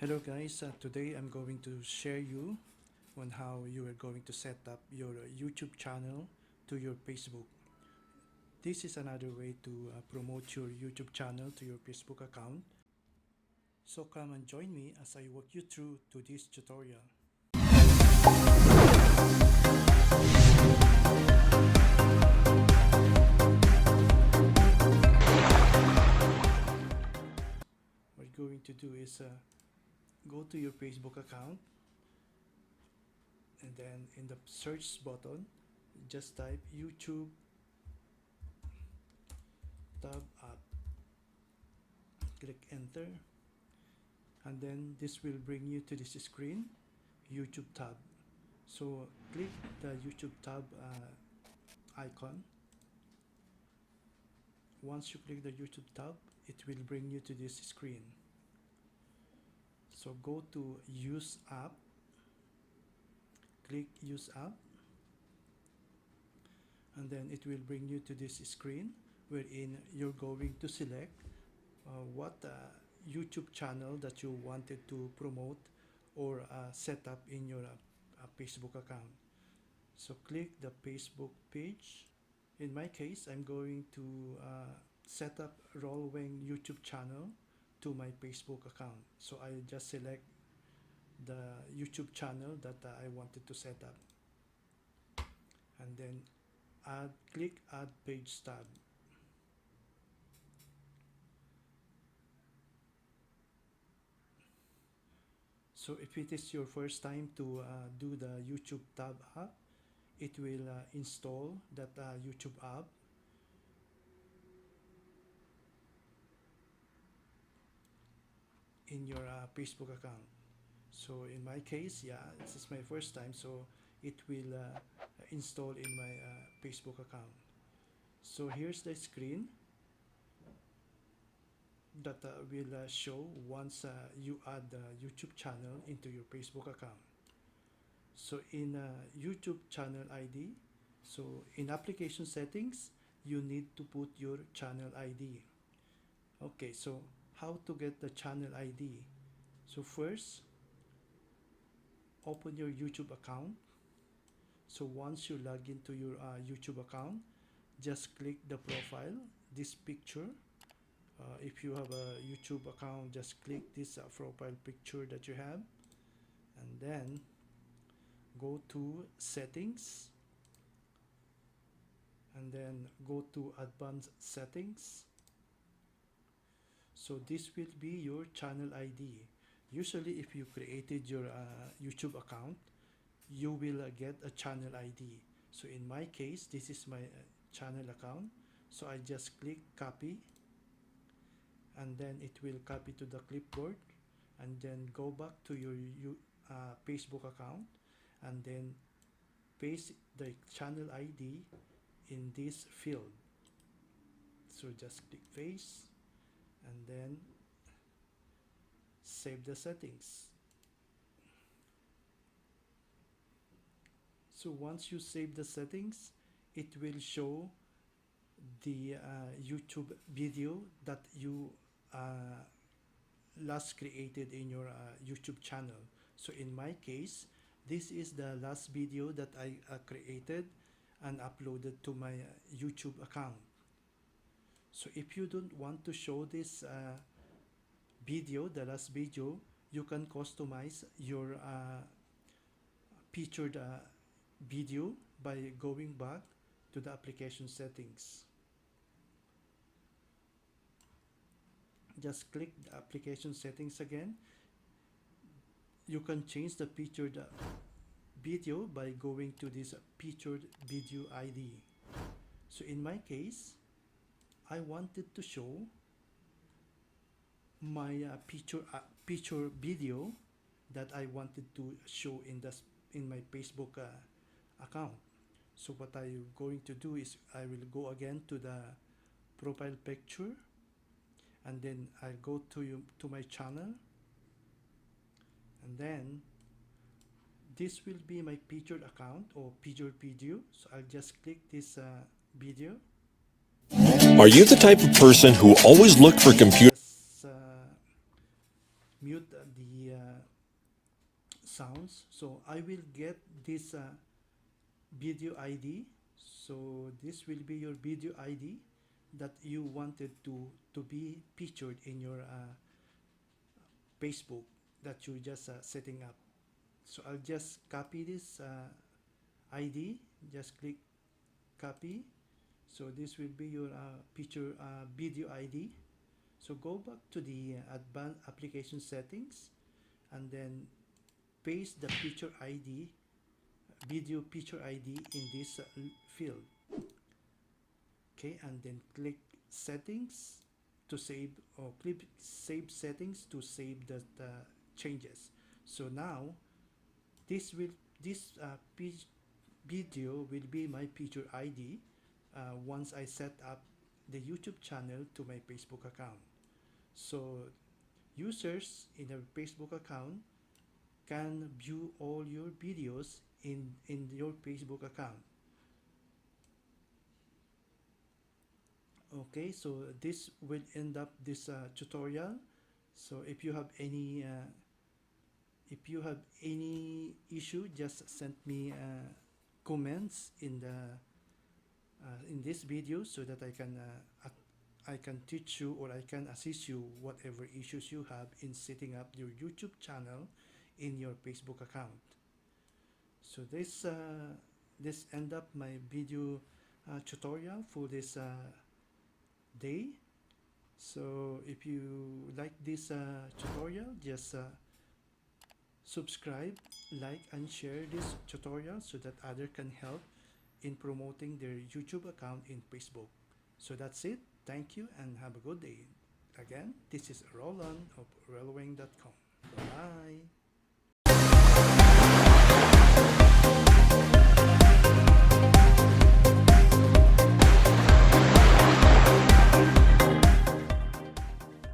Hello guys, today I'm going to share you on how you are going to set up your YouTube channel to your Facebook. This is another way to promote your YouTube channel to your Facebook account. So come and join me as I walk you through to this tutorial. What you're going to do is go to your Facebook account, and then in the search button just type YouTube tab app. Click enter, and then this will bring you to this screen, YouTube tab. So click the YouTube tab icon. Once you click the YouTube tab, it will bring you to this screen. So go to use app, click use app, and then it will bring you to this screen wherein you're going to select what YouTube channel that you wanted to promote or set up in your Facebook account. So click the Facebook page. In my case, I'm going to set up Rolweng YouTube channel to my Facebook account. So I just select the YouTube channel that I wanted to set up, and then click add page tab. So if it is your first time to do the YouTube tab app, it will install that YouTube app. In your Facebook account. So in my case, yeah, this is my first time, so it will install in my Facebook account. So here's the screen that will show once you add the YouTube channel into your Facebook account. So in YouTube channel ID, so in application settings, you need to put your channel ID. Okay, so how to get the channel ID? So first, open your YouTube account. So once you log into your YouTube account, just click the profile, this picture. If you have a YouTube account, just click this profile picture that you have, and then go to settings, and then go to advanced settings. So this will be your channel ID. Usually if you created your YouTube account, you will get a channel ID. So in my case, this is my channel account. So I just click copy, and then it will copy to the clipboard, and then go back to your Facebook account, and then paste the channel ID in this field. So just click paste, and then save the settings. So once you save the settings, it will show the YouTube video that you last created in your YouTube channel. So in my case, this is the last video that I created and uploaded to my YouTube account. So if you don't want to show this video, the last video, you can customize your featured video by going back to the application settings. Just click the application settings again. You can change the featured video by going to this featured video ID. So in my case, I wanted to show my feature video that I wanted to show in my Facebook account. So what I'm going to do is I will go again to the profile picture, and then I'll go to my channel, and then this will be my featured account or featured video. So I'll just click this video. Are you the type of person who always looked for computer? Just mute the sounds. So I will get this video ID. So this will be your video ID that you wanted to be featured in your Facebook that you just setting up. So I'll just copy this ID. Just click copy. So this will be your picture video ID. So go back to the advanced application settings and then paste the picture ID, video picture ID in this field. Okay, and then click settings to save, or click save settings to save the changes. So now this will this video will be my picture ID once I set up the YouTube channel to my Facebook account. So users in a Facebook account can view all your videos in your Facebook account. Okay, so this will end up this tutorial. So if you have any issue, just send me comments in this video so that I can teach you, or I can assist you whatever issues you have in setting up your YouTube channel in your Facebook account. So this end up my video tutorial for this day. So if you like this tutorial, just subscribe, like, and share this tutorial so that others can help in promoting their YouTube account in Facebook. So that's it. Thank you and have a good day. Again, this is Roland of Rolweng.com. Bye.